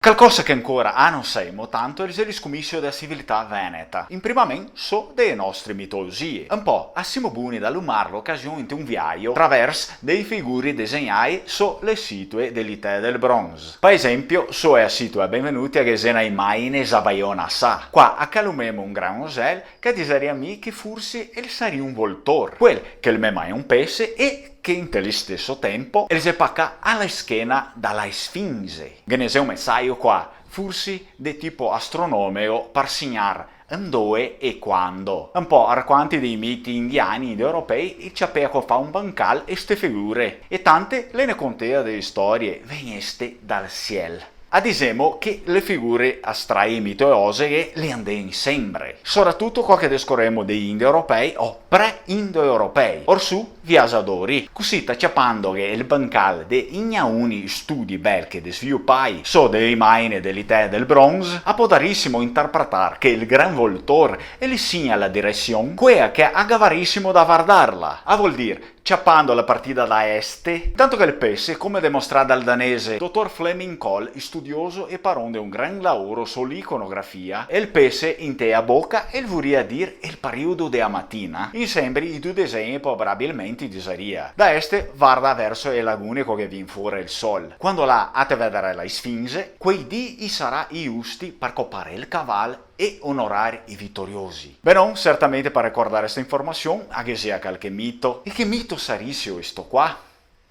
Qualcosa che ancora non sappiamo tanto è il riscomicio della civiltà veneta. In prima men so delle nostre mitologie. Un po' assimo buni da lumar l'occasione di un viaggio attraverso dei figuri disegnati so le situe dell'Ité del Bronze. Per esempio, so è a situa benvenuti a Gesena Imaine Zabaiona Sa. Qua accalumemo un gran osel che diseria mi che forse il saria un voltor. Quel che il mema è un pesce e che in tello stesso tempo il sepacca alla schiena dalla Sfinge. Genese un messaggio qua, forse di tipo astronomeo per segnare dove e quando. Un po' arquanti dei miti indiani ed europei il ciapeco fa un bancal e ste figure. E tante le ne contea delle storie veniste dal ciel. Ad esempio che le figure astrae mitologiche le andeni sempre, soprattutto qua che descorremo degli indoeuropei o pre-indoeuropei, orsù viaggiatori, così ciapando che il bancal de ignauni studi belche de sviluppai so delle mine dell'Ité del Bronze, a podarissimo interpretare che il gran voltor e le segna la direzione, quella che aggavarissimo da guardarla, a vuol dire ciappando la partita da este, tanto che il pesce, come dimostrato dal danese dottor Fleming Cole, studioso e paronde un gran lavoro sull'iconografia, e il pesce in te a bocca e il vuria dir il periodo della mattina, in sembri i due disegni probabilmente di saria. Da este guarda verso le lagune che vien fuori il sol. Quando là a te vedere la Sfinge, quei dì sarà i giusti per copare il cavallo e onorare i vittoriosi. Beh non, certamente per ricordare questa informazione, anche sia qualche mito. E che mito sarissimo questo qua?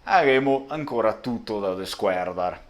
Avremo ancora tutto da desguardare.